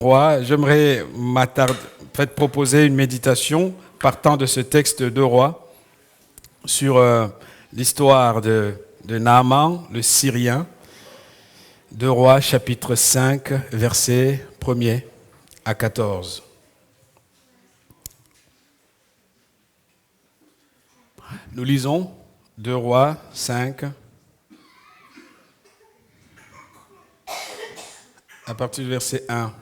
Roi, j'aimerais proposer une méditation partant de ce texte de Roi sur l'histoire de Naaman, le Syrien, de Roi chapitre 5, versets 1er à 14. Nous lisons 2 Rois 5, à partir du verset 1.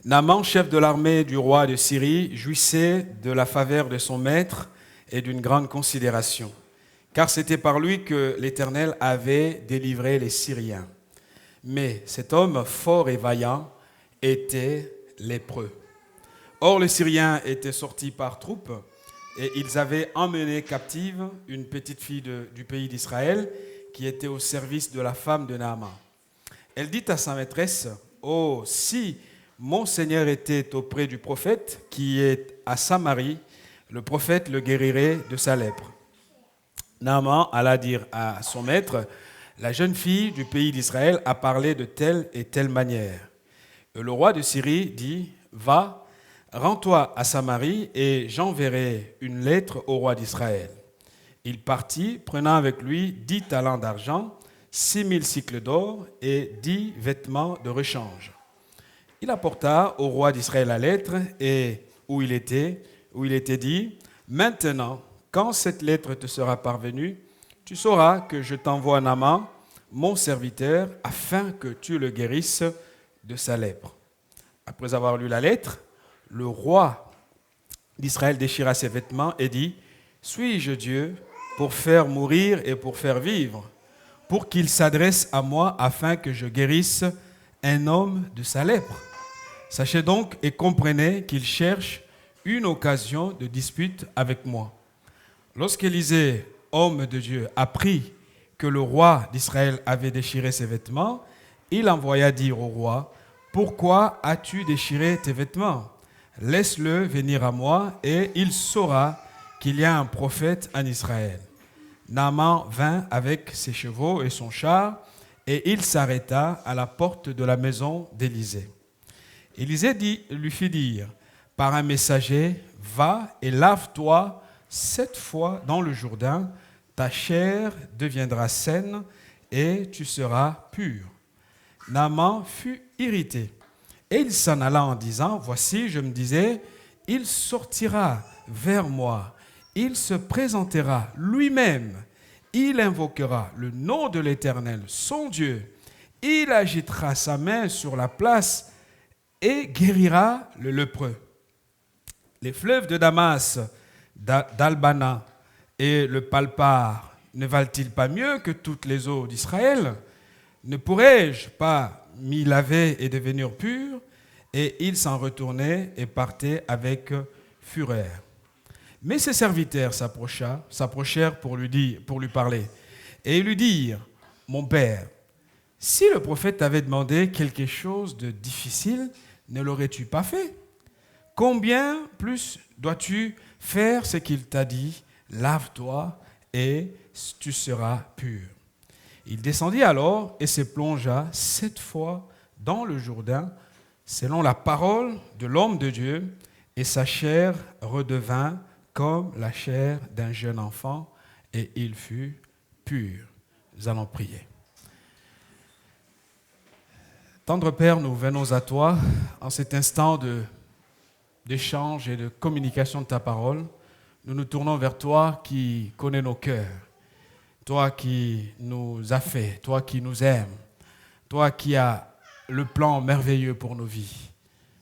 Naaman, chef de l'armée du roi de Syrie, jouissait de la faveur de son maître et d'une grande considération, car c'était par lui que l'Éternel avait délivré les Syriens. Mais cet homme fort et vaillant était lépreux. Or, les Syriens étaient sortis par troupes et ils avaient emmené captive une petite fille du pays d'Israël qui était au service de la femme de Naaman. Elle dit à sa maîtresse, « Oh, si mon Seigneur était auprès du prophète qui est à Samarie, le prophète le guérirait de sa lèpre. » Naaman alla dire à son maître, « La jeune fille du pays d'Israël a parlé de telle et telle manière. » Le roi de Syrie dit, « Va, rends-toi à Samarie et j'enverrai une lettre au roi d'Israël. » Il partit, prenant avec lui 10 talents d'argent, 6000 cycles d'or et 10 vêtements de rechange. Il apporta au roi d'Israël la lettre et où il était dit, « Maintenant, quand cette lettre te sera parvenue, tu sauras que je t'envoie Naaman, mon serviteur, afin que tu le guérisses de sa lèpre. » Après avoir lu la lettre, le roi d'Israël déchira ses vêtements et dit, « Suis-je Dieu pour faire mourir et pour faire vivre, pour qu'il s'adresse à moi afin que je guérisse un homme de sa lèpre? Sachez donc et comprenez qu'il cherche une occasion de dispute avec moi. » Lorsqu'Élisée, homme de Dieu, apprit que le roi d'Israël avait déchiré ses vêtements, il envoya dire au roi, « Pourquoi as-tu déchiré tes vêtements? Laisse-le venir à moi et il saura qu'il y a un prophète en Israël. » Naaman vint avec ses chevaux et son char et il s'arrêta à la porte de la maison d'Élisée. Élisée lui fit dire par un messager, « Va et lave-toi 7 fois dans le Jourdain, ta chair deviendra saine et tu seras pur. » Naaman fut irrité et il s'en alla en disant, « Voici, je me disais, il sortira vers moi, il se présentera lui-même, il invoquera le nom de l'Éternel, son Dieu, il agitera sa main sur la place et guérira le lépreux. Les fleuves de Damas, d'Albana et le Palpar ne valent-ils pas mieux que toutes les eaux d'Israël? Ne pourrais-je pas m'y laver et devenir pur? » Et il s'en retournait et partait avec fureur. Mais ses serviteurs s'approchèrent pour lui parler. Et ils lui dirent, « Mon père, si le prophète t'avait demandé quelque chose de difficile, ne l'aurais-tu pas fait? Combien plus dois-tu faire ce qu'il t'a dit? Lave-toi et tu seras pur. » Il descendit alors et se plongea 7 fois dans le Jourdain, selon la parole de l'homme de Dieu, et sa chair redevint comme la chair d'un jeune enfant, et il fut pur. Nous allons prier. Tendre Père, nous venons à toi en cet instant d'échange et de communication de ta parole. Nous nous tournons vers toi qui connais nos cœurs, toi qui nous as fait, toi qui nous aimes, toi qui as le plan merveilleux pour nos vies.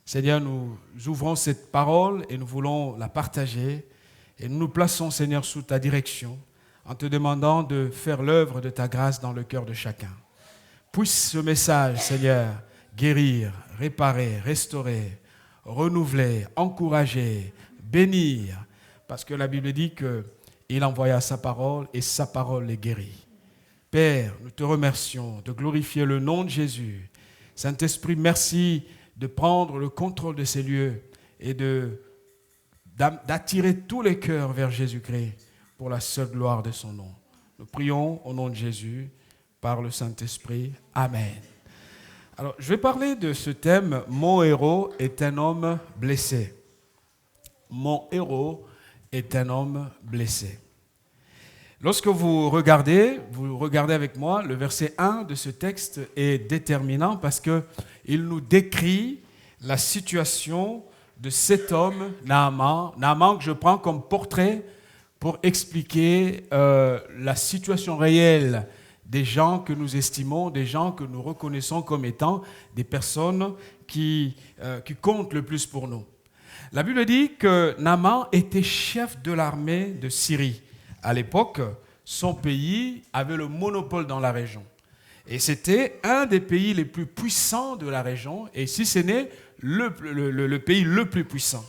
Seigneur, nous ouvrons cette parole et nous voulons la partager et nous nous plaçons, Seigneur, sous ta direction en te demandant de faire l'œuvre de ta grâce dans le cœur de chacun. Puisse ce message, Seigneur, guérir, réparer, restaurer, renouveler, encourager, bénir, parce que la Bible dit qu'il envoya sa parole et sa parole les guérit. Père, nous te remercions de glorifier le nom de Jésus. Saint-Esprit, merci de prendre le contrôle de ces lieux et d'attirer tous les cœurs vers Jésus-Christ pour la seule gloire de son nom. Nous prions au nom de Jésus, par le Saint-Esprit. Amen. Alors, je vais parler de ce thème. Mon héros est un homme blessé. Mon héros est un homme blessé. Lorsque vous regardez avec moi, le verset 1 de ce texte est déterminant parce qu'il nous décrit la situation de cet homme, Naaman. Naaman que je prends comme portrait pour expliquer la situation réelle des gens que nous estimons, des gens que nous reconnaissons comme étant des personnes qui comptent le plus pour nous. La Bible dit que Naaman était chef de l'armée de Syrie. À l'époque, son pays avait le monopole dans la région. Et c'était un des pays les plus puissants de la région, et si ce n'est le pays le plus puissant.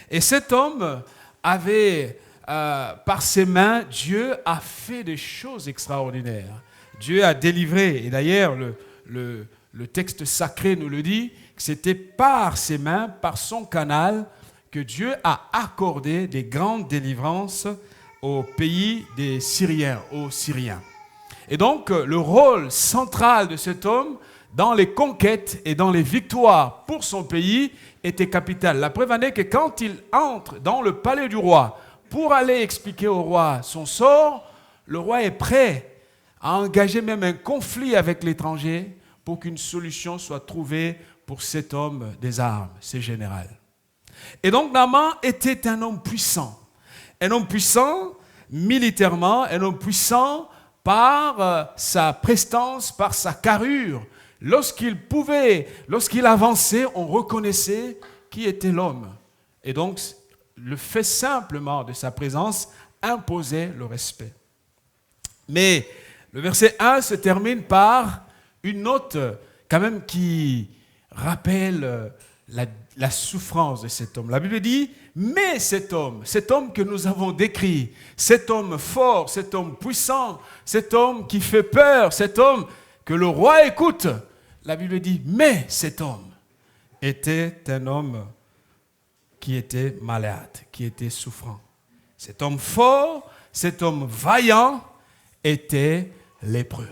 Et cet homme avait, par ses mains, Dieu a fait des choses extraordinaires. Dieu a délivré, et d'ailleurs le texte sacré nous le dit, que c'était par ses mains, par son canal, que Dieu a accordé des grandes délivrances au pays des Syriens, aux Syriens. Et donc, le rôle central de cet homme dans les conquêtes et dans les victoires pour son pays était capital. La preuve en est que quand il entre dans le palais du roi pour aller expliquer au roi son sort, le roi est prêt à engager même un conflit avec l'étranger pour qu'une solution soit trouvée pour cet homme des armes, ce général. Et donc Naaman était un homme puissant militairement, un homme puissant par sa prestance, par sa carrure. Lorsqu'il avançait, on reconnaissait qui était l'homme. Et donc, le fait simplement de sa présence imposait le respect. Mais le verset 1 se termine par une note quand même qui rappelle la souffrance de cet homme. La Bible dit, mais cet homme que nous avons décrit, cet homme fort, cet homme puissant, cet homme qui fait peur, cet homme que le roi écoute, la Bible dit, mais cet homme était un homme qui était malade, qui était souffrant. Cet homme fort, cet homme vaillant était lépreux.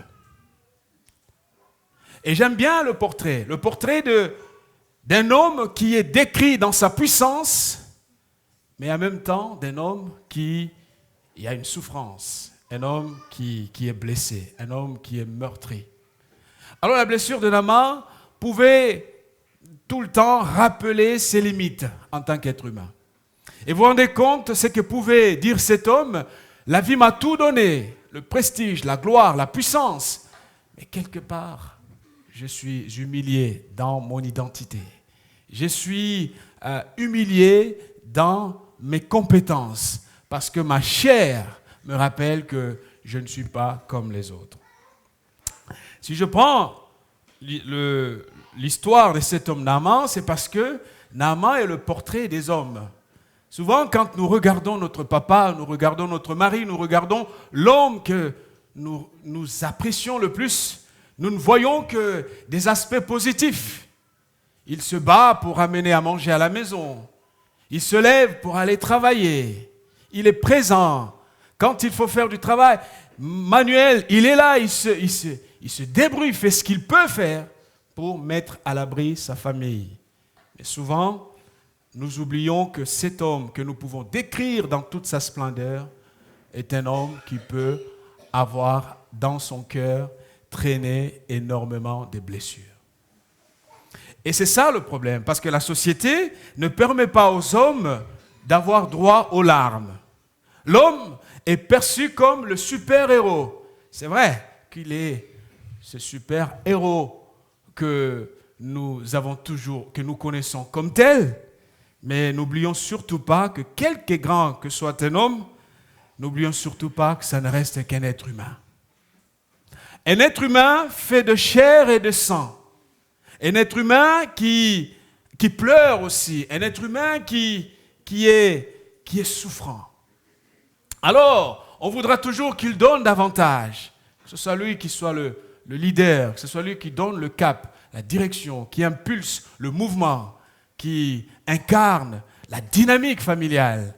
Et j'aime bien le portrait d'un homme qui est décrit dans sa puissance, mais en même temps d'un homme qui a une souffrance, un homme qui est blessé, un homme qui est meurtri. Alors la blessure de Naaman pouvait tout le temps rappeler ses limites en tant qu'être humain. Et vous vous rendez compte ce que pouvait dire cet homme? La vie m'a tout donné, le prestige, la gloire, la puissance, mais quelque part, je suis humilié dans mon identité. Je suis humilié dans mes compétences parce que ma chair me rappelle que je ne suis pas comme les autres. Si je prends l'histoire de cet homme Naaman, c'est parce que Naaman est le portrait des hommes. Souvent, quand nous regardons notre papa, nous regardons notre mari, nous regardons l'homme que nous apprécions le plus, nous ne voyons que des aspects positifs. Il se bat pour amener à manger à la maison. Il se lève pour aller travailler. Il est présent. Quand il faut faire du travail manuel, il est là, il se débrouille, il fait ce qu'il peut faire pour mettre à l'abri sa famille. Mais souvent, nous oublions que cet homme que nous pouvons décrire dans toute sa splendeur est un homme qui peut avoir dans son cœur traîné énormément de blessures. Et c'est ça le problème, parce que la société ne permet pas aux hommes d'avoir droit aux larmes. L'homme est perçu comme le super-héros. C'est vrai qu'il est ce super-héros que nous connaissons comme tel, mais n'oublions surtout pas que quelque grand que soit un homme, n'oublions surtout pas que ça ne reste qu'un être humain. Un être humain fait de chair et de sang. Un être humain qui pleure aussi. Un être humain qui est souffrant. Alors, on voudra toujours qu'il donne davantage. Que ce soit lui qui soit le leader, que ce soit lui qui donne le cap, la direction, qui impulse le mouvement, qui incarne la dynamique familiale.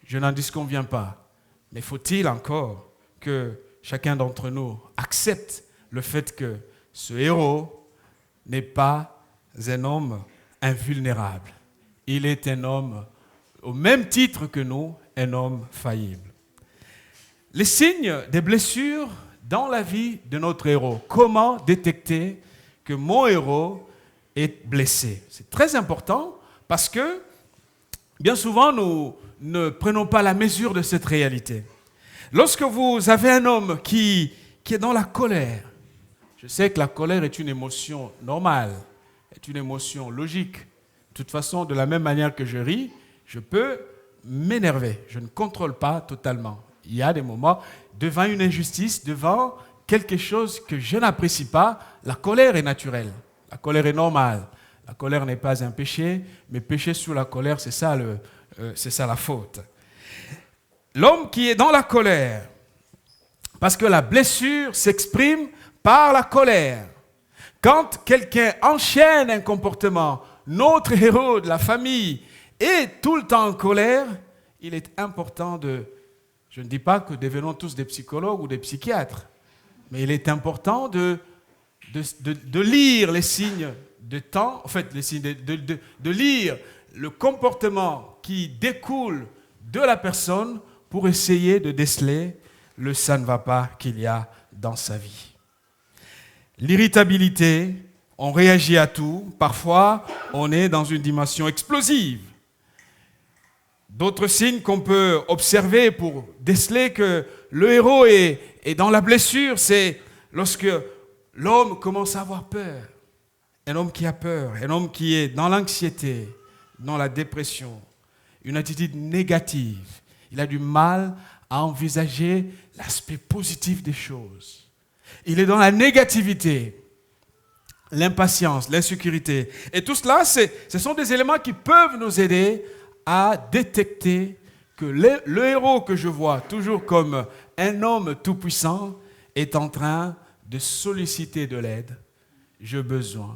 Je n'en disconviens pas. Mais faut-il encore que chacun d'entre nous accepte le fait que ce héros n'est pas un homme invulnérable. Il est un homme, au même titre que nous, un homme faillible. Les signes des blessures dans la vie de notre héros. Comment détecter que mon héros est blessé? C'est très important parce que bien souvent, nous ne prenons pas la mesure de cette réalité. Lorsque vous avez un homme qui est dans la colère, je sais que la colère est une émotion normale, est une émotion logique. De toute façon, de la même manière que je ris, je peux m'énerver. Je ne contrôle pas totalement. Il y a des moments, devant une injustice, devant quelque chose que je n'apprécie pas, la colère est naturelle. La colère est normale. La colère n'est pas un péché, mais pécher sous la colère, c'est ça la faute. L'homme qui est dans la colère, parce que la blessure s'exprime par la colère. Quand quelqu'un enchaîne un comportement, notre héros de la famille est tout le temps en colère, il est important je ne dis pas que devenons tous des psychologues ou des psychiatres, mais il est important de lire les signes de temps, en fait, les signes de lire le comportement qui découle de la personne pour essayer de déceler le ça ne va pas qu'il y a dans sa vie. L'irritabilité, on réagit à tout. Parfois, on est dans une dimension explosive. D'autres signes qu'on peut observer pour déceler que le héros est dans la blessure, c'est lorsque l'homme commence à avoir peur. Un homme qui a peur, un homme qui est dans l'anxiété, dans la dépression, une attitude négative. Il a du mal à envisager l'aspect positif des choses. Il est dans la négativité, l'impatience, l'insécurité. Et tout cela, ce sont des éléments qui peuvent nous aider à détecter que le héros que je vois toujours comme un homme tout-puissant est en train de solliciter de l'aide. J'ai besoin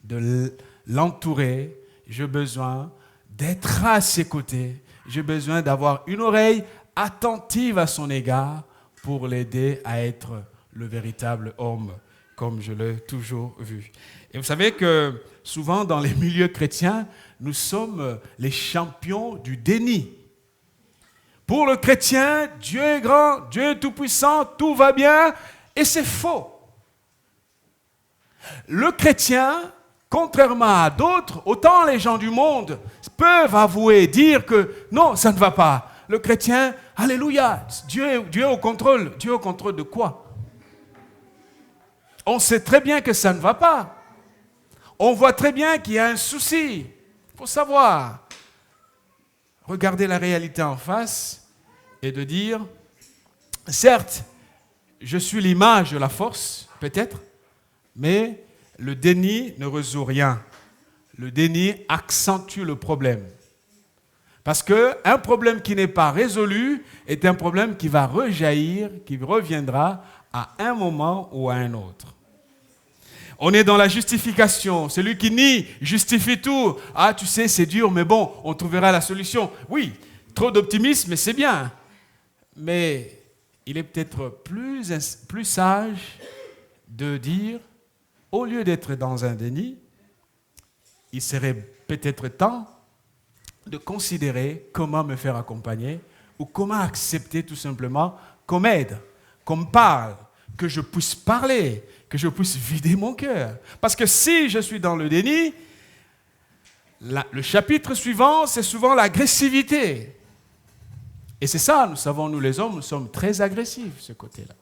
de l'entourer, j'ai besoin d'être à ses côtés, j'ai besoin d'avoir une oreille attentive à son égard pour l'aider à être le véritable homme, comme je l'ai toujours vu. Et vous savez que souvent dans les milieux chrétiens, nous sommes les champions du déni. Pour le chrétien, Dieu est grand, Dieu est tout-puissant, tout va bien, et c'est faux. Le chrétien, contrairement à d'autres, autant les gens du monde peuvent avouer, dire que non, ça ne va pas. Le chrétien, alléluia, Dieu est au contrôle. Dieu est au contrôle de quoi? On sait très bien que ça ne va pas. On voit très bien qu'il y a un souci. Il faut savoir regarder la réalité en face et de dire, certes, je suis l'image de la force, peut-être, mais le déni ne résout rien. Le déni accentue le problème. Parce qu'un problème qui n'est pas résolu est un problème qui va rejaillir, qui reviendra à un moment ou à un autre. On est dans la justification. Celui qui nie justifie tout. Ah, tu sais, c'est dur, mais bon, on trouvera la solution. Oui, trop d'optimisme, c'est bien. Mais il est peut-être plus sage de dire, au lieu d'être dans un déni, il serait peut-être temps de considérer comment me faire accompagner ou comment accepter tout simplement qu'on m'aide, qu'on me parle, que je puisse parler, que je puisse vider mon cœur. Parce que si je suis dans le déni, le chapitre suivant, c'est souvent l'agressivité. Et c'est ça, nous savons, nous les hommes, nous sommes très agressifs, ce côté-là.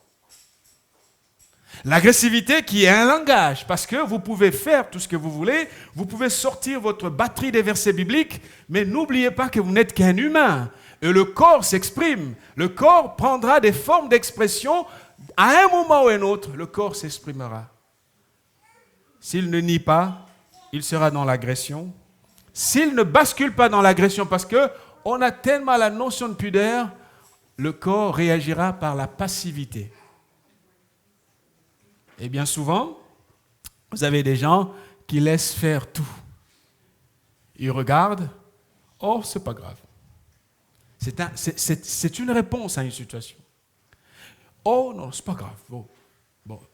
L'agressivité qui est un langage, parce que vous pouvez faire tout ce que vous voulez, vous pouvez sortir votre batterie des versets bibliques, mais n'oubliez pas que vous n'êtes qu'un humain. Et le corps s'exprime. Le corps prendra des formes d'expression. À un moment ou un autre, le corps s'exprimera. S'il ne nie pas, il sera dans l'agression. S'il ne bascule pas dans l'agression, parce qu'on a tellement la notion de pudeur, le corps réagira par la passivité. Et bien souvent, vous avez des gens qui laissent faire tout. Ils regardent, oh, c'est pas grave. C'est une réponse à une situation. Oh non, c'est pas grave. Bon,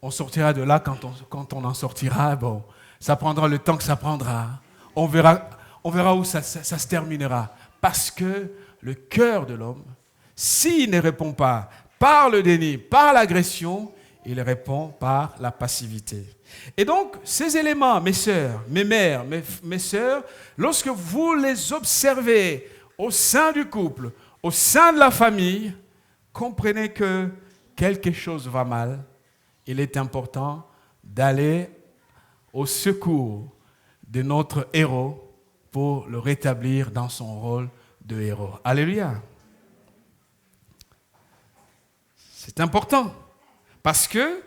on sortira de là quand on en sortira. Bon, Ça prendra le temps que ça prendra. On verra où ça se terminera. Parce que le cœur de l'homme, s'il ne répond pas par le déni, par l'agression, il répond par la passivité. Et donc, ces éléments, mes sœurs, mes mères, mes sœurs, lorsque vous les observez au sein du couple, au sein de la famille, comprenez que quelque chose va mal. Il est important d'aller au secours de notre héros pour le rétablir dans son rôle de héros. Alléluia. C'est important parce que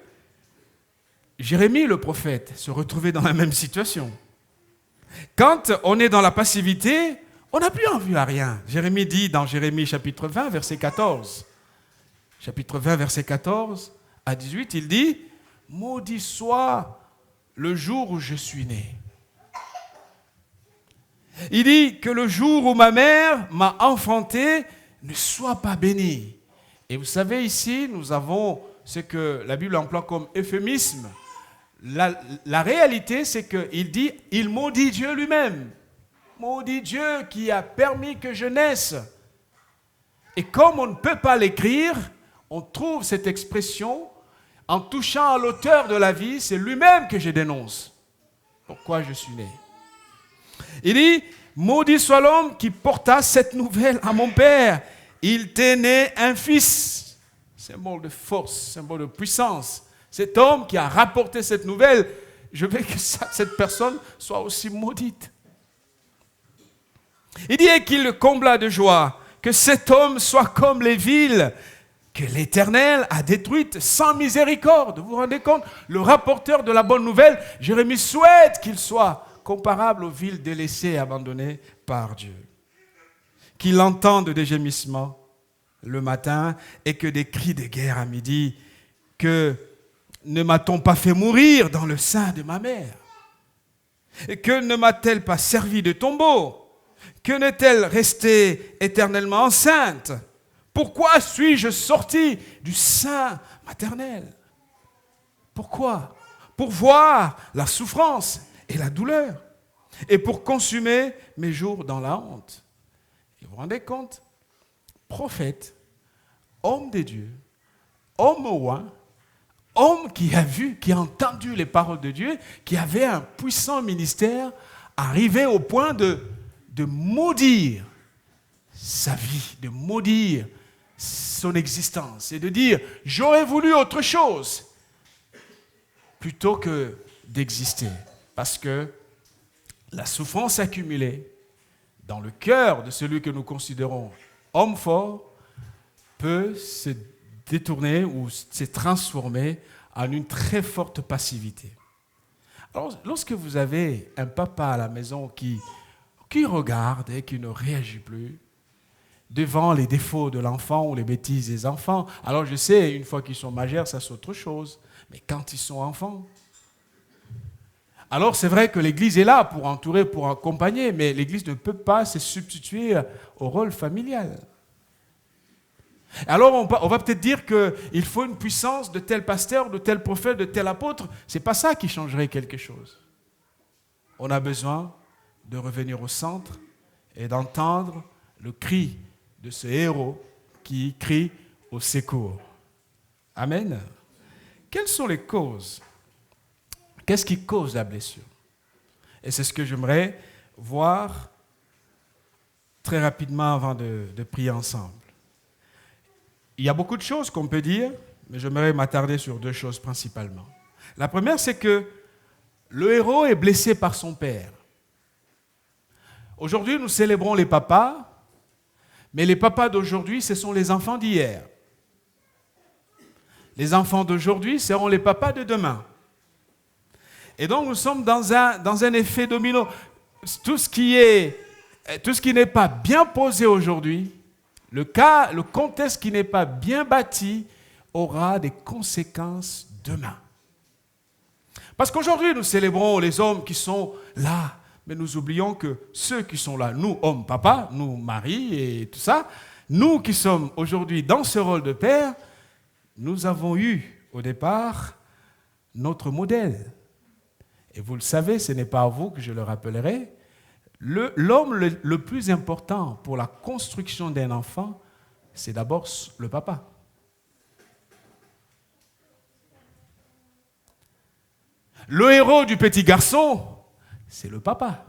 Jérémie, le prophète, se retrouvait dans la même situation. Quand on est dans la passivité, on n'a plus envie à rien. Jérémie dit dans Jérémie chapitre 20, verset 14, chapitre 20, verset 14 à 18, il dit « Maudit soit le jour où je suis né. » Il dit que le jour où ma mère m'a enfanté ne soit pas béni. Et vous savez, ici, nous avons ce que la Bible emploie comme euphémisme. La réalité, c'est qu'il dit, il maudit Dieu lui-même. Maudit Dieu qui a permis que je naisse. Et comme on ne peut pas l'écrire, on trouve cette expression, en touchant à l'auteur de la vie, c'est lui-même que je dénonce. Pourquoi je suis né. Il dit, maudit soit l'homme qui porta cette nouvelle à mon père. Il t'est né un fils. Symbole de force, symbole de puissance. Cet homme qui a rapporté cette nouvelle, je veux que cette personne soit aussi maudite. Il dit qu'il le combla de joie, que cet homme soit comme les villes que l'Éternel a détruites sans miséricorde. Vous vous rendez compte? Le rapporteur de la bonne nouvelle, Jérémie, souhaite qu'il soit comparable aux villes délaissées et abandonnées par Dieu. Qu'il entende des gémissements le matin et que des cris de guerre à midi. Que ne m'a-t-on pas fait mourir dans le sein de ma mère? Et que ne m'a-t-elle pas servi de tombeau? Que n'est-elle restée éternellement enceinte? Pourquoi suis-je sorti du sein maternel? Pourquoi? Pour voir la souffrance et la douleur, et pour consumer mes jours dans la honte. Et vous vous rendez compte? Prophète, homme de Dieu, homme roi, homme qui a vu, qui a entendu les paroles de Dieu, qui avait un puissant ministère, arrivé au point de maudire sa vie, de maudire son existence, et de dire, j'aurais voulu autre chose, plutôt que d'exister. Parce que la souffrance accumulée dans le cœur de celui que nous considérons homme fort peut se détourner ou se transformer en une très forte passivité. Alors, lorsque vous avez un papa à la maison qui regarde et qui ne réagit plus devant les défauts de l'enfant ou les bêtises des enfants, alors je sais, une fois qu'ils sont majeurs, ça c'est autre chose, mais quand ils sont enfants, alors c'est vrai que l'Église est là pour entourer, pour accompagner, mais l'Église ne peut pas se substituer au rôle familial. Alors on va peut-être dire qu'il faut une puissance de tel pasteur, de tel prophète, de tel apôtre. Ce n'est pas ça qui changerait quelque chose. On a besoin de revenir au centre et d'entendre le cri de ce héros qui crie au secours. Amen. Quelles sont les causes? Qu'est-ce qui cause la blessure? Et c'est ce que j'aimerais voir très rapidement avant de prier ensemble. Il y a beaucoup de choses qu'on peut dire, mais j'aimerais m'attarder sur deux choses principalement. La première, c'est que le héros est blessé par son père. Aujourd'hui, nous célébrons les papas, mais les papas d'aujourd'hui, ce sont les enfants d'hier. Les enfants d'aujourd'hui seront les papas de demain. Et donc, nous sommes dans un effet domino. Tout ce qui n'est pas bien posé aujourd'hui, le contexte qui n'est pas bien bâti, aura des conséquences demain. Parce qu'aujourd'hui, nous célébrons les hommes qui sont là, mais nous oublions que ceux qui sont là, nous, hommes, papas, nous, maris et tout ça, nous qui sommes aujourd'hui dans ce rôle de père, nous avons eu au départ notre modèle. Et vous le savez, ce n'est pas à vous que je le rappellerai. L'homme le plus important pour la construction d'un enfant, c'est d'abord le papa. Le héros du petit garçon, c'est le papa.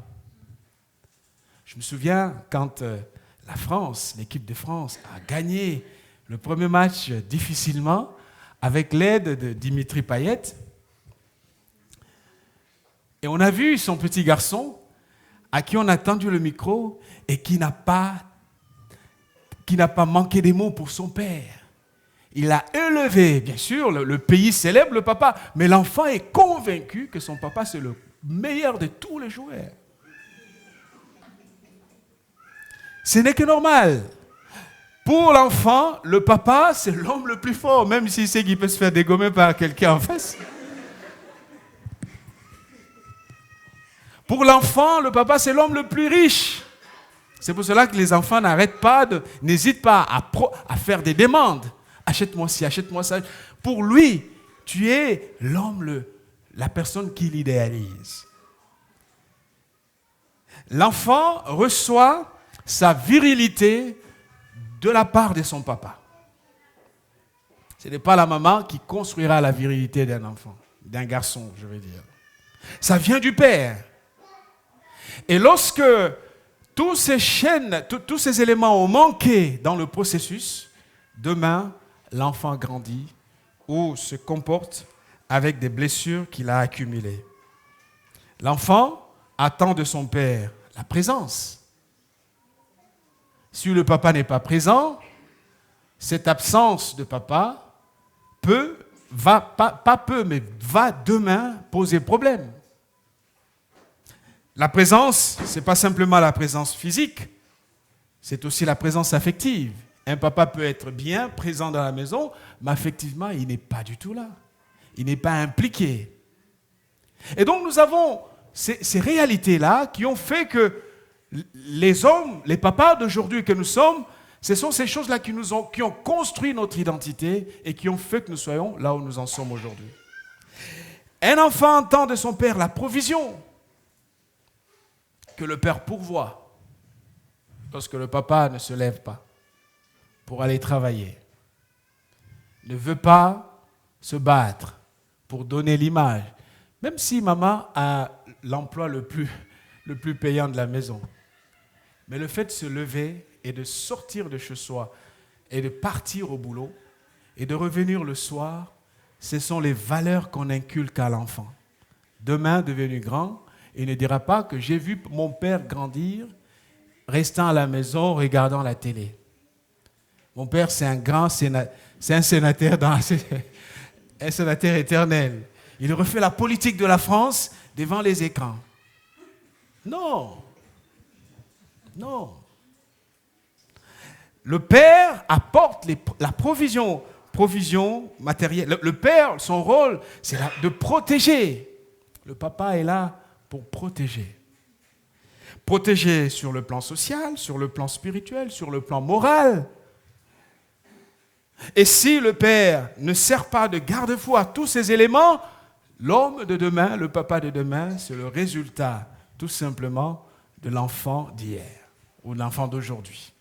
Je me souviens quand la France, l'équipe de France, a gagné le premier match difficilement avec l'aide de Dimitri Payet. Et on a vu son petit garçon à qui on a tendu le micro et qui n'a pas manqué des mots pour son père. Il a élevé, bien sûr, le pays célèbre le papa, mais l'enfant est convaincu que son papa, c'est le meilleur de tous les joueurs. Ce n'est que normal. Pour l'enfant, le papa, c'est l'homme le plus fort, même s'il sait qu'il peut se faire dégommer par quelqu'un en face. Pour l'enfant, le papa, c'est l'homme le plus riche. C'est pour cela que les enfants n'hésitent pas à faire des demandes. Achète-moi ci, achète-moi ça. Pour lui, tu es l'homme, la personne qu'il idéalise. L'enfant reçoit sa virilité de la part de son papa. Ce n'est pas la maman qui construira la virilité d'un enfant, d'un garçon, je veux dire. Ça vient du père. Et lorsque tous ces éléments ont manqué dans le processus, demain, l'enfant grandit ou se comporte avec des blessures qu'il a accumulées. L'enfant attend de son père la présence. Si le papa n'est pas présent, cette absence de papa va demain poser problème. La présence, ce n'est pas simplement la présence physique, c'est aussi la présence affective. Un papa peut être bien présent dans la maison, mais affectivement, il n'est pas du tout là. Il n'est pas impliqué. Et donc, nous avons ces réalités-là qui ont fait que les hommes, les papas d'aujourd'hui que nous sommes, ce sont ces choses-là qui ont construit notre identité et qui ont fait que nous soyons là où nous en sommes aujourd'hui. Un enfant entend de son père la provision que le père pourvoit lorsque le papa ne se lève pas pour aller travailler, ne veut pas se battre pour donner l'image, même si maman a l'emploi le plus payant de la maison. Mais le fait de se lever et de sortir de chez soi et de partir au boulot et de revenir le soir, ce sont les valeurs qu'on inculque à l'enfant. Demain, devenu grand, il ne dira pas que j'ai vu mon père grandir restant à la maison regardant la télé. Mon père, c'est un sénateur un sénateur éternel. Il refait la politique de la France devant les écrans. Non. Non. Le père apporte la provision matérielle. Le père, son rôle, c'est de protéger. Le papa est là pour protéger. Protéger sur le plan social, sur le plan spirituel, sur le plan moral. Et si le père ne sert pas de garde-fou à tous ces éléments, l'homme de demain, le papa de demain, c'est le résultat tout simplement de l'enfant d'hier ou de l'enfant d'aujourd'hui.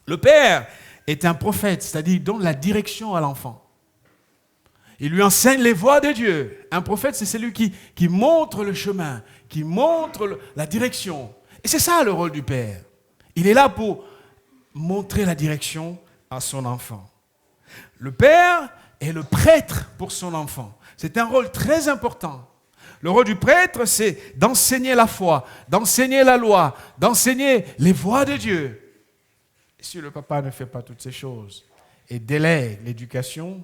Le père est un prophète, c'est-à-dire il donne la direction à l'enfant. Il lui enseigne les voies de Dieu. Un prophète, c'est celui qui montre le chemin, qui montre la direction. Et c'est ça le rôle du père. Il est là pour montrer la direction à son enfant. Le père est le prêtre pour son enfant. C'est un rôle très important. Le rôle du prêtre, c'est d'enseigner la foi, d'enseigner la loi, d'enseigner les voies de Dieu. Et si le papa ne fait pas toutes ces choses et délègue l'éducation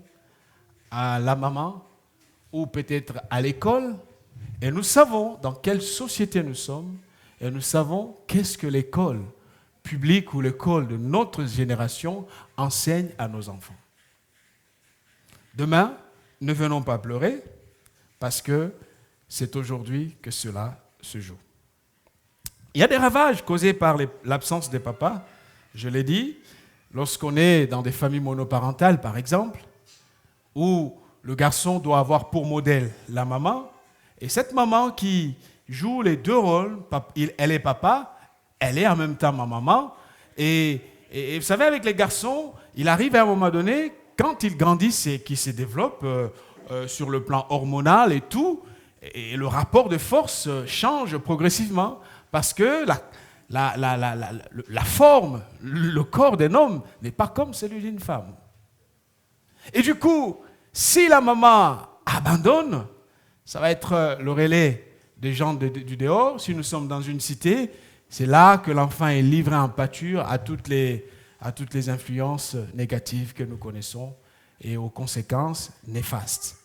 à la maman ou peut-être à l'école, et nous savons dans quelle société nous sommes, et nous savons qu'est-ce que l'école publique ou l'école de notre génération enseigne à nos enfants. Demain, ne venons pas pleurer parce que c'est aujourd'hui que cela se joue. Il y a des ravages causés par l'absence des papas. Je l'ai dit, lorsqu'on est dans des familles monoparentales, par exemple, où le garçon doit avoir pour modèle la maman Et cette maman qui joue les deux rôles, elle est papa, elle est en même temps ma maman. Et vous savez, avec les garçons, il arrive à un moment donné, quand ils grandissent et qu'ils se développent sur le plan hormonal et tout, et le rapport de force change progressivement parce que la forme, le corps d'un homme n'est pas comme celui d'une femme. Et du coup, si la maman abandonne, ça va être le relais des gens du dehors. Si nous sommes dans une cité, c'est là que l'enfant est livré en pâture à toutes les influences négatives que nous connaissons et aux conséquences néfastes.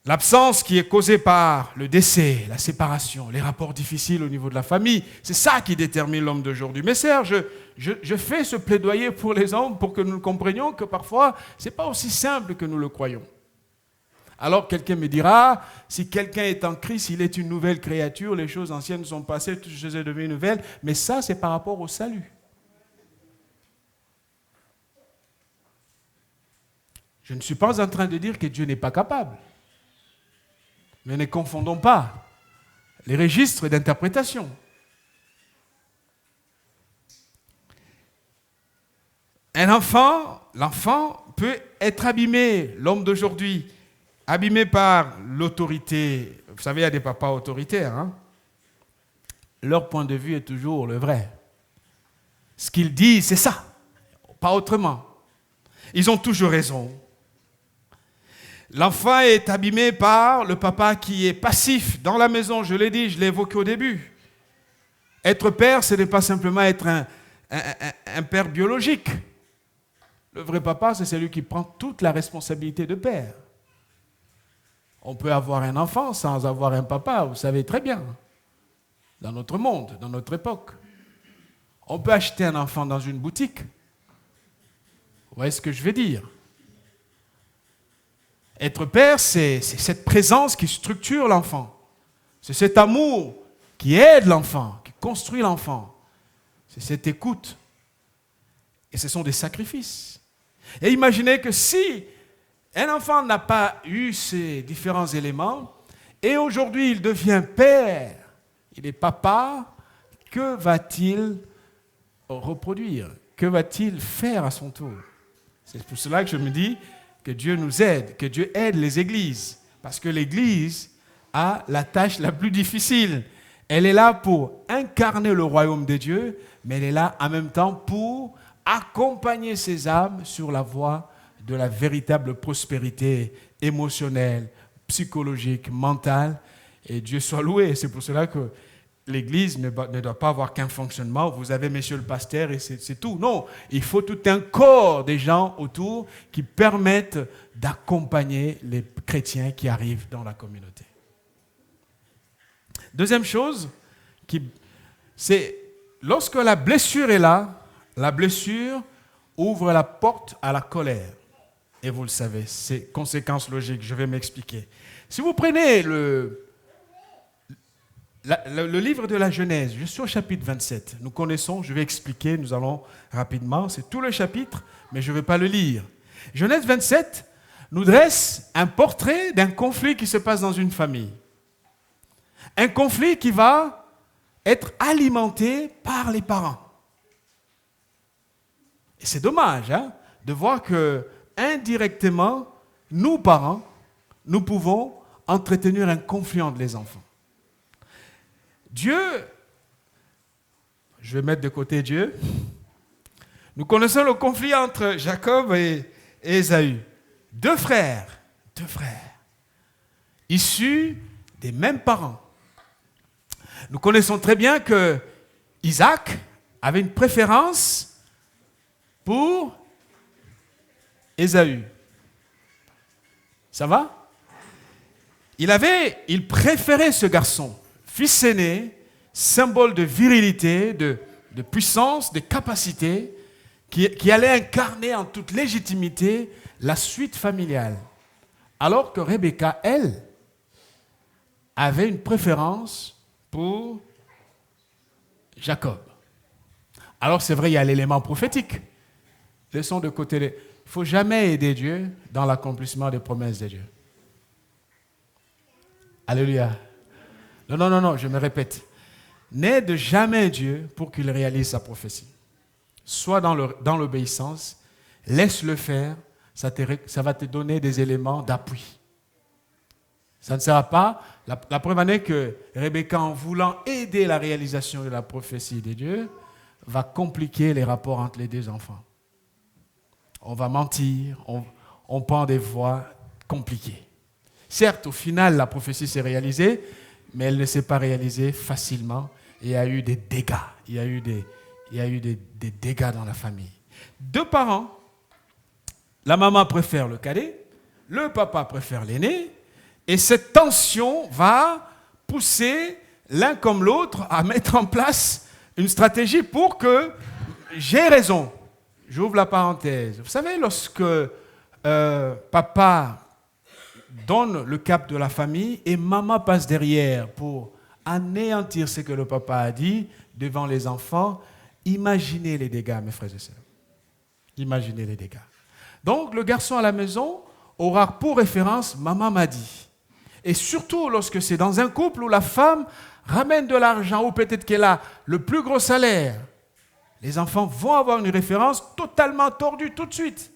L'absence qui est causée par le décès, la séparation, les rapports difficiles au niveau de la famille, c'est ça qui détermine l'homme d'aujourd'hui. Mais Serge, je fais ce plaidoyer pour les hommes pour que nous comprenions que parfois, ce n'est pas aussi simple que nous le croyons. Alors quelqu'un me dira, si quelqu'un est en Christ, il est une nouvelle créature, les choses anciennes sont passées, toutes choses sont devenues nouvelles, mais ça, c'est par rapport au salut. Je ne suis pas en train de dire que Dieu n'est pas capable. Mais ne confondons pas les registres d'interprétation. L'enfant peut être abîmé, l'homme d'aujourd'hui, abîmé par l'autorité. Vous savez, il y a des papas autoritaires. Hein? Leur point de vue est toujours le vrai. Ce qu'ils disent, c'est ça, pas autrement. Ils ont toujours raison. L'enfant est abîmé par le papa qui est passif dans la maison, je l'ai dit, je l'ai évoqué au début. Être père, ce n'est pas simplement être un père biologique. Le vrai papa, c'est celui qui prend toute la responsabilité de père. On peut avoir un enfant sans avoir un papa, vous savez très bien, dans notre monde, dans notre époque. On peut acheter un enfant dans une boutique. Vous voyez ce que je veux dire ? Être père, c'est cette présence qui structure l'enfant. C'est cet amour qui aide l'enfant, qui construit l'enfant. C'est cette écoute. Et ce sont des sacrifices. Et imaginez que si un enfant n'a pas eu ces différents éléments, et aujourd'hui il devient père, il est papa, que va-t-il reproduire? Que va-t-il faire à son tour? C'est pour cela que je me dis que Dieu nous aide, que Dieu aide les églises. Parce que l'église a la tâche la plus difficile. Elle est là pour incarner le royaume de Dieu, mais elle est là en même temps pour accompagner ces âmes sur la voie de la véritable prospérité émotionnelle, psychologique, mentale. Et Dieu soit loué. C'est pour cela que l'Église ne doit pas avoir qu'un fonctionnement. Vous avez monsieur le pasteur et c'est tout. Non, il faut tout un corps des gens autour qui permettent d'accompagner les chrétiens qui arrivent dans la communauté. Deuxième chose, c'est lorsque la blessure est là, la blessure ouvre la porte à la colère. Et vous le savez, c'est conséquence logique. Je vais m'expliquer. Si vous prenez le livre de la Genèse, je suis au chapitre 27. Nous connaissons, je vais expliquer, nous allons rapidement. C'est tout le chapitre, mais je ne vais pas le lire. Genèse 27 nous dresse un portrait d'un conflit qui se passe dans une famille. Un conflit qui va être alimenté par les parents. Et c'est dommage de voir que, indirectement, nous, parents, nous pouvons entretenir un conflit entre les enfants. Dieu, je vais mettre de côté Dieu, nous connaissons le conflit entre Jacob et Ésaü. Deux frères, issus des mêmes parents. Nous connaissons très bien que Isaac avait une préférence pour Ésaü. Ça va ? Il préférait ce garçon. Fils aîné, symbole de virilité, de puissance, de capacité, qui allait incarner en toute légitimité la suite familiale. Alors que Rebecca, elle, avait une préférence pour Jacob. Alors c'est vrai, il y a l'élément prophétique. Laissons de côté. Il ne faut jamais aider Dieu dans l'accomplissement des promesses de Dieu. Alléluia. Non, non, non, non, je me répète. N'aide jamais Dieu pour qu'il réalise sa prophétie. Sois dans l'obéissance, laisse-le faire, ça va te donner des éléments d'appui. Ça ne sera pas. La preuve en est que Rebecca, en voulant aider la réalisation de la prophétie de Dieu, va compliquer les rapports entre les deux enfants. On va mentir, on prend des voies compliquées. Certes, au final, la prophétie s'est réalisée, mais elle ne s'est pas réalisée facilement. Et il y a eu des dégâts. Il y a eu des dégâts dans la famille. Deux parents, la maman préfère le cadet, le papa préfère l'aîné, et cette tension va pousser l'un comme l'autre à mettre en place une stratégie pour que j'ai raison. J'ouvre la parenthèse. Vous savez, lorsque papa donne le cap de la famille et maman passe derrière pour anéantir ce que le papa a dit devant les enfants, imaginez les dégâts, mes frères et sœurs. Imaginez les dégâts. Donc, le garçon à la maison aura pour référence « maman m'a dit ». Et surtout lorsque c'est dans un couple où la femme ramène de l'argent ou peut-être qu'elle a le plus gros salaire, les enfants vont avoir une référence totalement tordue tout de suite.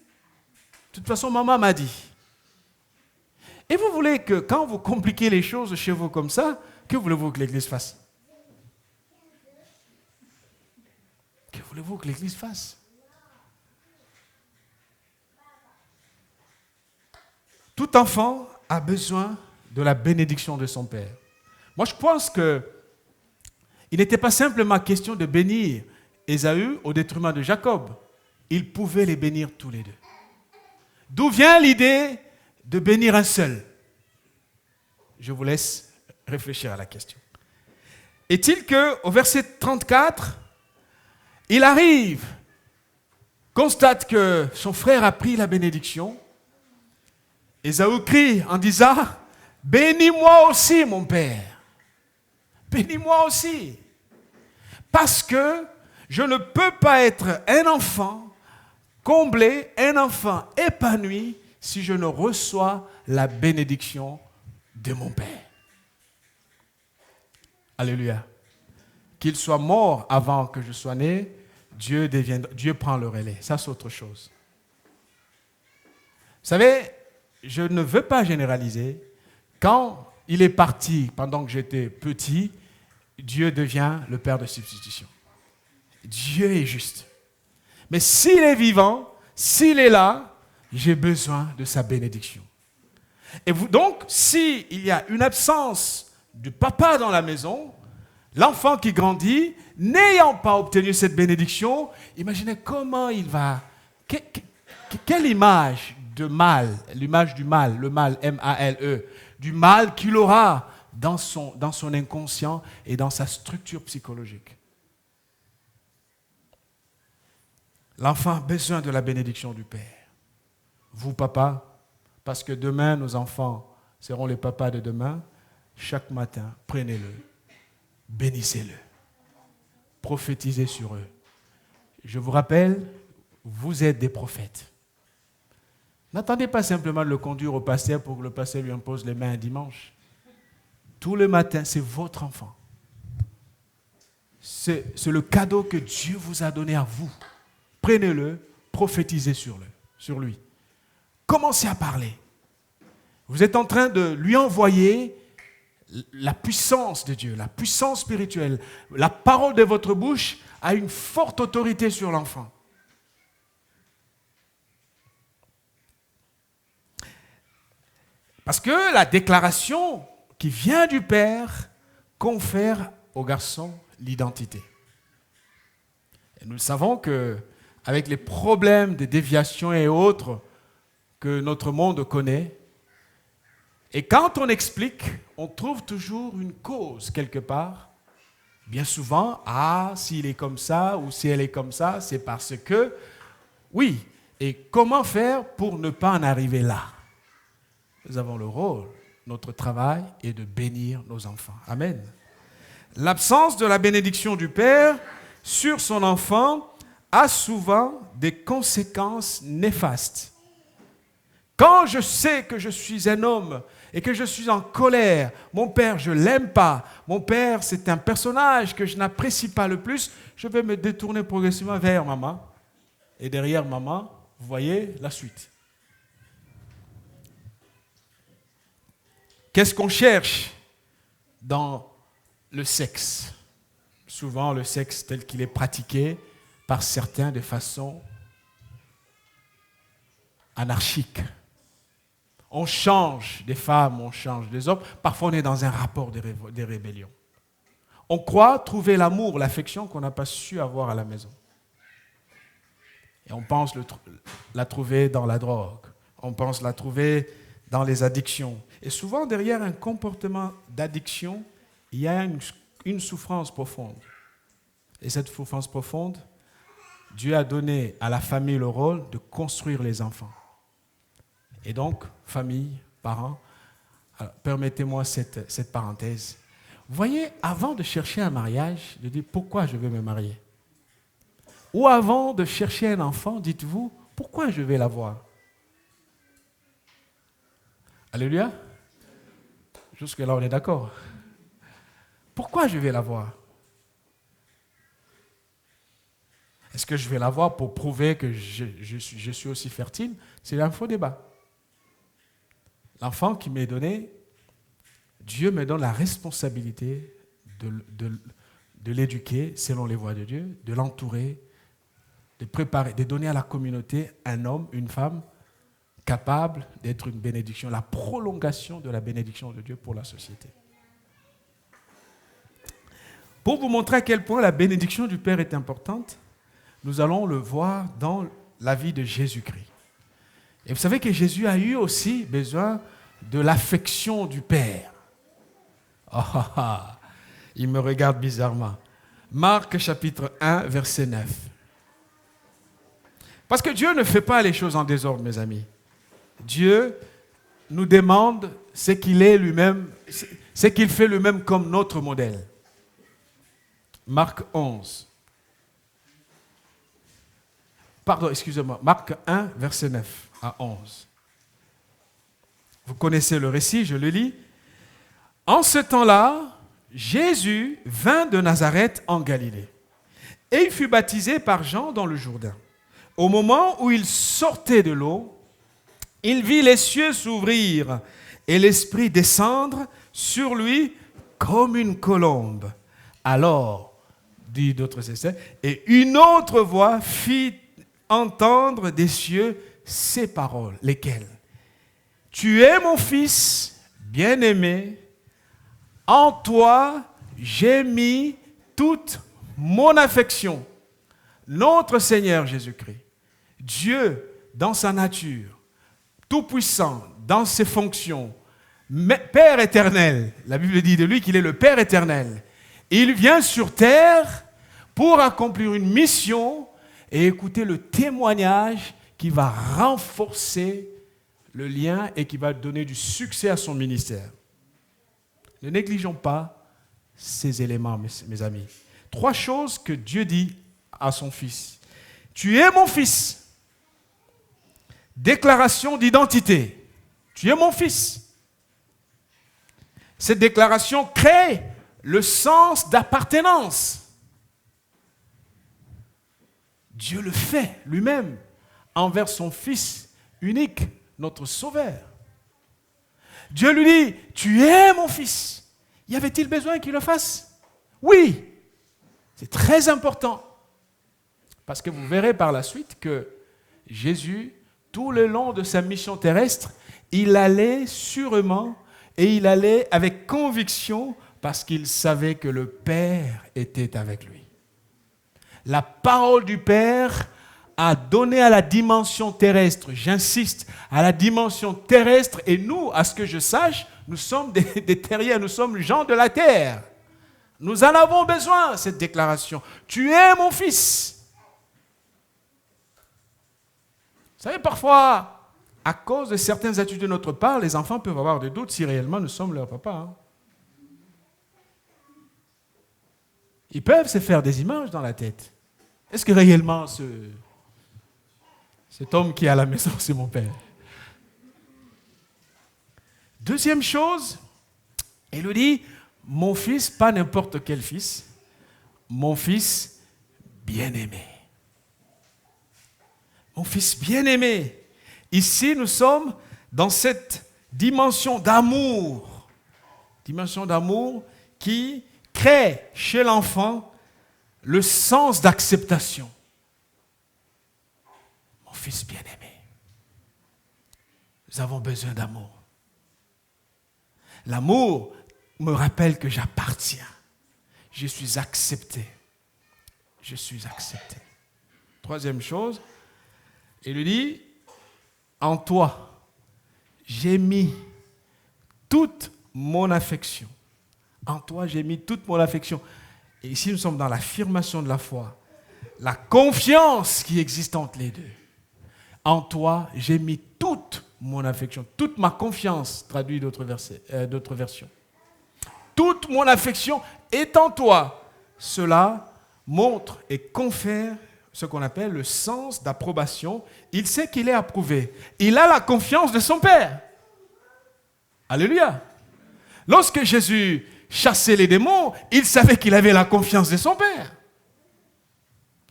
De toute façon, maman m'a dit. Et vous voulez que quand vous compliquez les choses chez vous comme ça, que voulez-vous que l'Église fasse? Que voulez-vous que l'Église fasse? Tout enfant a besoin de la bénédiction de son père. Moi, je pense qu'il n'était pas simplement question de bénir Ésaü au détriment de Jacob. Il pouvait les bénir tous les deux. D'où vient l'idée de bénir un seul? Je vous laisse réfléchir à la question. Est-il qu'au verset 34, il arrive, constate que son frère a pris la bénédiction. Ésaü crie en disant « Bénis-moi aussi, mon père. Bénis-moi aussi. Parce que je ne peux pas être un enfant comblé, un enfant épanoui, si je ne reçois la bénédiction de mon père. » Alléluia. Qu'il soit mort avant que je sois né, Dieu prend le relais. Ça, c'est autre chose. Vous savez, je ne veux pas généraliser. Quand il est parti, pendant que j'étais petit, Dieu devient le Père de substitution. Dieu est juste. Mais s'il est vivant, s'il est là, j'ai besoin de sa bénédiction. Et donc, s'il y a une absence du papa dans la maison, l'enfant qui grandit, n'ayant pas obtenu cette bénédiction, imaginez comment il va... Quelle image de mal, l'image du mal, le mal, M-A-L-E, du mal qu'il aura dans son inconscient et dans sa structure psychologique. L'enfant a besoin de la bénédiction du Père. Vous, papa, parce que demain, nos enfants seront les papas de demain, chaque matin, prenez-le, bénissez-le, prophétisez sur eux. Je vous rappelle, vous êtes des prophètes. N'attendez pas simplement de le conduire au pasteur pour que le pasteur lui impose les mains un dimanche. Tout le matin, c'est votre enfant. C'est le cadeau que Dieu vous a donné à vous. Prenez-le, prophétisez sur lui. Commencez à parler. Vous êtes en train de lui envoyer la puissance de Dieu, la puissance spirituelle. La parole de votre bouche a une forte autorité sur l'enfant. Parce que la déclaration qui vient du Père confère au garçon l'identité. Et nous savons qu'avec les problèmes de déviation et autres que notre monde connaît, et quand on explique, on trouve toujours une cause quelque part. Bien souvent, s'il est comme ça ou si elle est comme ça, c'est parce que, oui, et comment faire pour ne pas en arriver là? Nous avons le rôle, notre travail est de bénir nos enfants. Amen. L'absence de la bénédiction du Père sur son enfant a souvent des conséquences néfastes. Quand je sais que je suis un homme et que je suis en colère, mon père, je ne l'aime pas, mon père, c'est un personnage que je n'apprécie pas le plus, je vais me détourner progressivement vers maman. Et derrière maman, vous voyez la suite. Qu'est-ce qu'on cherche dans le sexe? Souvent, le sexe tel qu'il est pratiqué par certains de façon anarchique. On change des femmes, on change des hommes. Parfois, on est dans un rapport de rébellion. On croit trouver l'amour, l'affection qu'on n'a pas su avoir à la maison. Et on pense la trouver dans la drogue. On pense la trouver dans les addictions. Et souvent, derrière un comportement d'addiction, il y a une souffrance profonde. Et cette souffrance profonde, Dieu a donné à la famille le rôle de construire les enfants. Et donc, famille, parents, alors, permettez-moi cette parenthèse. Vous voyez, avant de chercher un mariage, de dire pourquoi je vais me marier. Ou avant de chercher un enfant, dites-vous, pourquoi je vais l'avoir? Alléluia. Jusque-là, on est d'accord. Pourquoi je vais l'avoir? Est-ce que je vais l'avoir pour prouver que je suis aussi fertile? C'est un faux débat. L'enfant qui m'est donné, Dieu me donne la responsabilité de l'éduquer selon les voies de Dieu, de l'entourer, de préparer, de donner à la communauté un homme, une femme capable d'être une bénédiction, la prolongation de la bénédiction de Dieu pour la société. Pour vous montrer à quel point la bénédiction du Père est importante, nous allons le voir dans la vie de Jésus-Christ. Et vous savez que Jésus a eu aussi besoin de l'affection du Père. Il me regarde bizarrement. Marc chapitre 1, verset 9. Parce que Dieu ne fait pas les choses en désordre, mes amis. Dieu nous demande ce qu'il est lui-même, ce qu'il fait lui-même comme notre modèle. Marc 11. Pardon, excusez-moi. Marc 1, verset 9 à 11. Vous connaissez le récit, je le lis. En ce temps-là, Jésus vint de Nazareth en Galilée. Et il fut baptisé par Jean dans le Jourdain. Au moment où il sortait de l'eau, il vit les cieux s'ouvrir et l'Esprit descendre sur lui comme une colombe. Alors, dit d'autres essais, et une autre voix fit entendre des cieux ces paroles. Lesquelles? Tu es mon fils bien-aimé, en toi j'ai mis toute mon affection. Notre Seigneur Jésus-Christ, Dieu dans sa nature, tout-puissant dans ses fonctions, Père éternel, la Bible dit de lui qu'il est le Père éternel. Il vient sur terre pour accomplir une mission et écouter le témoignage qui va renforcer le lien et qui va donner du succès à son ministère. Ne négligeons pas ces éléments, mes amis. 3 choses que Dieu dit à son fils. Tu es mon fils. Déclaration d'identité. Tu es mon fils. Cette déclaration crée le sens d'appartenance. Dieu le fait lui-même envers son fils unique, notre sauveur. Dieu lui dit, tu es mon fils. Y avait-il besoin qu'il le fasse? Oui. C'est très important. Parce que vous verrez par la suite que Jésus, tout le long de sa mission terrestre, il allait sûrement et il allait avec conviction parce qu'il savait que le Père était avec lui. La parole du Père a donné à la dimension terrestre, j'insiste, à la dimension terrestre, et nous, à ce que je sache, nous sommes des terriens, nous sommes gens de la terre. Nous en avons besoin, cette déclaration. Tu es mon fils. Vous savez, parfois, à cause de certaines attitudes de notre part, les enfants peuvent avoir des doutes si réellement nous sommes leur papa. Hein. Ils peuvent se faire des images dans la tête. Est-ce que réellement cet homme qui est à la maison, c'est mon père? Deuxième chose, il lui dit, mon fils, pas n'importe quel fils, mon fils bien-aimé. Mon fils bien-aimé. Ici, nous sommes dans cette dimension d'amour qui crée chez l'enfant le sens d'acceptation. Mon fils bien-aimé. Nous avons besoin d'amour. L'amour me rappelle que j'appartiens. Je suis accepté. Je suis accepté. Troisième chose, il lui dit, en toi, j'ai mis toute mon affection. En toi, j'ai mis toute mon affection. Et ici, nous sommes dans l'affirmation de la foi. La confiance qui existe entre les deux. En toi, j'ai mis toute mon affection, toute ma confiance, traduit d'autres versions. Toute mon affection est en toi. Cela montre et confère ce qu'on appelle le sens d'approbation. Il sait qu'il est approuvé. Il a la confiance de son Père. Alléluia. Lorsque Jésus chassait les démons, il savait qu'il avait la confiance de son Père.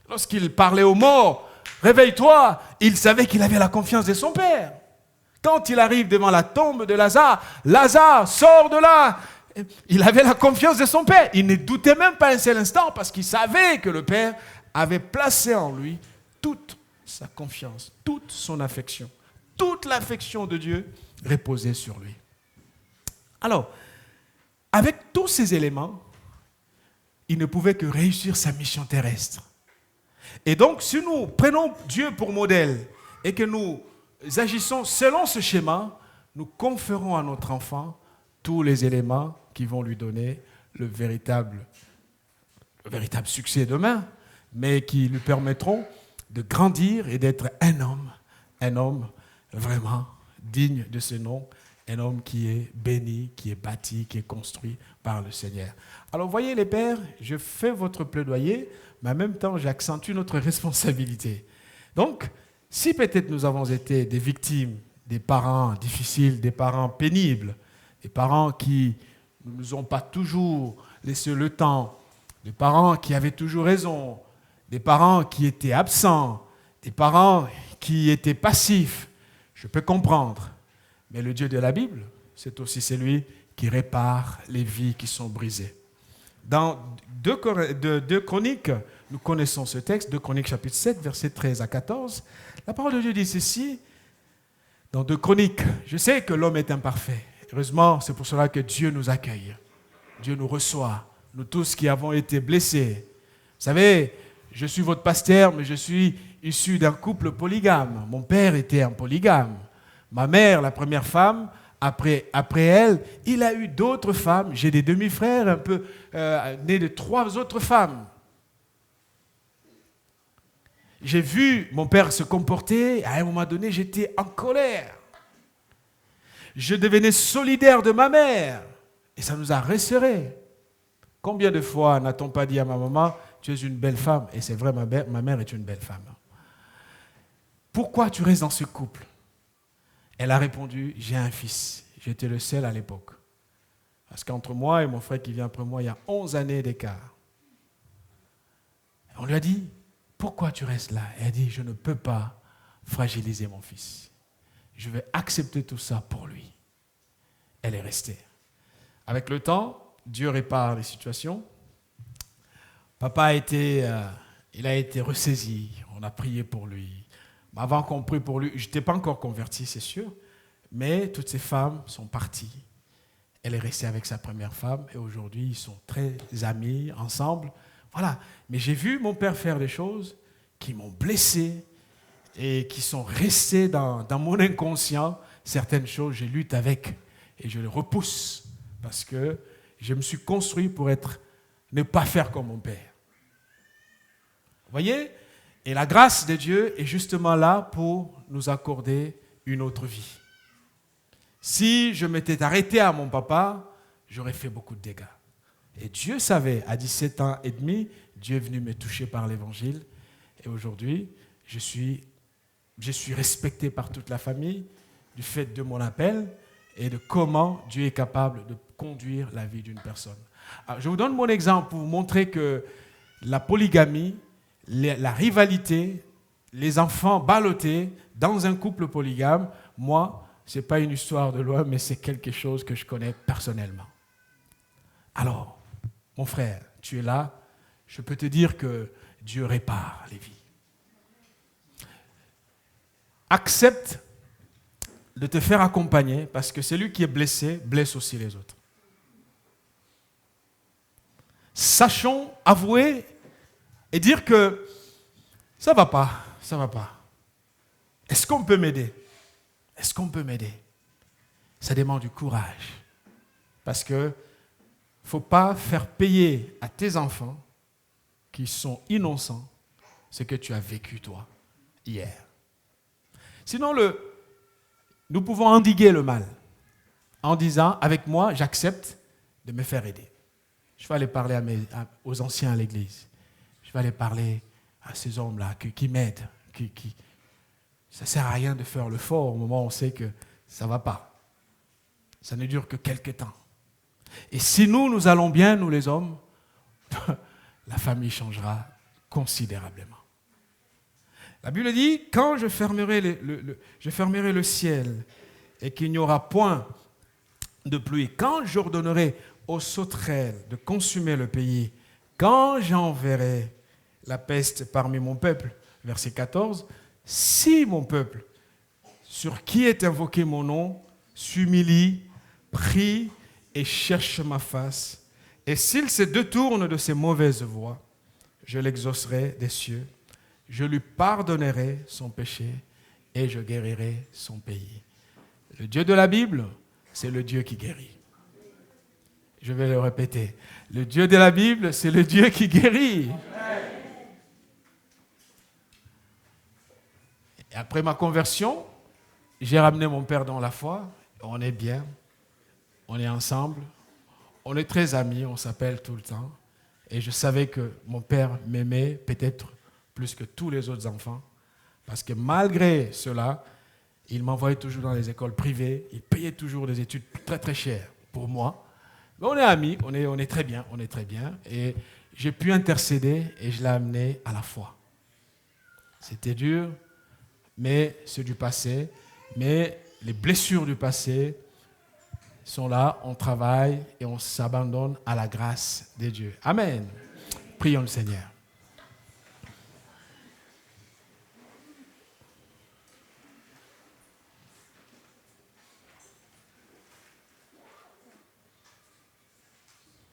Lorsqu'il parlait aux morts, réveille-toi, il savait qu'il avait la confiance de son Père. Quand il arrive devant la tombe de Lazare, Lazare, sort de là. Il avait la confiance de son Père. Il ne doutait même pas un seul instant parce qu'il savait que le Père avait placé en lui toute sa confiance, toute son affection. Toute l'affection de Dieu reposait sur lui. Alors, avec tous ces éléments, il ne pouvait que réussir sa mission terrestre. Et donc, si nous prenons Dieu pour modèle et que nous agissons selon ce schéma, nous conférons à notre enfant tous les éléments qui vont lui donner le véritable succès demain, mais qui lui permettront de grandir et d'être un homme vraiment digne de ce nom, un homme qui est béni, qui est bâti, qui est construit par le Seigneur. Alors, voyez les pères, je fais votre plaidoyer, mais en même temps, j'accentue notre responsabilité. Donc, si peut-être nous avons été des victimes, des parents difficiles, des parents pénibles, des parents qui ne nous ont pas toujours laissé le temps, des parents qui avaient toujours raison, des parents qui étaient absents, des parents qui étaient passifs, je peux comprendre. Mais le Dieu de la Bible, c'est aussi celui qui répare les vies qui sont brisées. Dans 2 Chroniques, nous connaissons ce texte, 2 Chroniques chapitre 7, versets 13 à 14. La parole de Dieu dit ceci, dans 2 Chroniques, je sais que l'homme est imparfait. Heureusement, c'est pour cela que Dieu nous accueille. Dieu nous reçoit, nous tous qui avons été blessés. Vous savez, je suis votre pasteur, mais je suis issu d'un couple polygame. Mon père était un polygame. Ma mère, la première femme, après elle, il a eu d'autres femmes. J'ai des demi-frères un peu nés de 3 autres femmes. J'ai vu mon père se comporter. À un moment donné, j'étais en colère. Je devenais solidaire de ma mère. Et ça nous a resserrés. Combien de fois n'a-t-on pas dit à ma maman, tu es une belle femme? Et c'est vrai, ma mère est une belle femme. Pourquoi tu restes dans ce couple? Elle a répondu, j'ai un fils. J'étais le seul à l'époque. Parce qu'entre moi et mon frère qui vient après moi, il y a 11 années d'écart. On lui a dit, pourquoi tu restes là? Elle a dit, je ne peux pas fragiliser mon fils. Je vais accepter tout ça pour lui. Elle est restée. Avec le temps, Dieu répare les situations. Papa a été ressaisi. On a prié pour lui. Avant qu'on prie pour lui, je n'étais pas encore converti, c'est sûr, mais toutes ces femmes sont parties. Elle est restée avec sa première femme et aujourd'hui, ils sont très amis ensemble. Voilà. Mais j'ai vu mon père faire des choses qui m'ont blessé et qui sont restées dans mon inconscient. Certaines choses, je lutte avec et je les repousse parce que je me suis construit pour ne pas faire comme mon père. Vous voyez ? Et la grâce de Dieu est justement là pour nous accorder une autre vie. Si je m'étais arrêté à mon papa, j'aurais fait beaucoup de dégâts. Et Dieu savait, à 17 ans et demi, Dieu est venu me toucher par l'évangile. Et aujourd'hui, je suis respecté par toute la famille du fait de mon appel. et de comment Dieu est capable de conduire la vie d'une personne. Alors, je vous donne mon exemple pour vous montrer que la polygamie, la rivalité, les enfants ballottés dans un couple polygame, moi, ce n'est pas une histoire de loi, mais c'est quelque chose que je connais personnellement. Alors, mon frère, tu es là, je peux te dire que Dieu répare les vies. Accepte de te faire accompagner parce que celui qui est blessé blesse aussi les autres. Sachons avouer et dire que ça va pas. Est-ce qu'on peut m'aider? Est-ce qu'on peut m'aider? Ça demande du courage. Parce que il ne faut pas faire payer à tes enfants qui sont innocents ce que tu as vécu toi hier. Sinon, nous pouvons endiguer le mal en disant, avec moi, j'accepte de me faire aider. Je vais aller parler aux anciens à l'église. Je vais aller parler à ces hommes-là qui m'aident. Ça ne sert à rien de faire le fort au moment où on sait que ça ne va pas. Ça ne dure que quelques temps. Et si nous allons bien, nous les hommes, la famille changera considérablement. La Bible dit, quand je fermerai le ciel et qu'il n'y aura point de pluie, quand j'ordonnerai aux sauterelles de consumer le pays, quand j'enverrai la peste parmi mon peuple, verset 14, si mon peuple, sur qui est invoqué mon nom, s'humilie, prie et cherche ma face, et s'il se détourne de ses mauvaises voies, je l'exaucerai des cieux, je lui pardonnerai son péché et je guérirai son pays. Le Dieu de la Bible, c'est le Dieu qui guérit. Je vais le répéter. Le Dieu de la Bible, c'est le Dieu qui guérit. Et après ma conversion, j'ai ramené mon père dans la foi. On est bien, on est ensemble, on est très amis, on s'appelle tout le temps. Et je savais que mon père m'aimait peut-être plus que tous les autres enfants. Parce que malgré cela, il m'envoyait toujours dans les écoles privées. Il payait toujours des études très très chères pour moi. Mais on est amis, on est très bien, Et j'ai pu intercéder et je l'ai amené à la foi. C'était dur, mais c'est du passé. Mais les blessures du passé sont là, on travaille et on s'abandonne à la grâce de Dieu. Amen. Prions le Seigneur.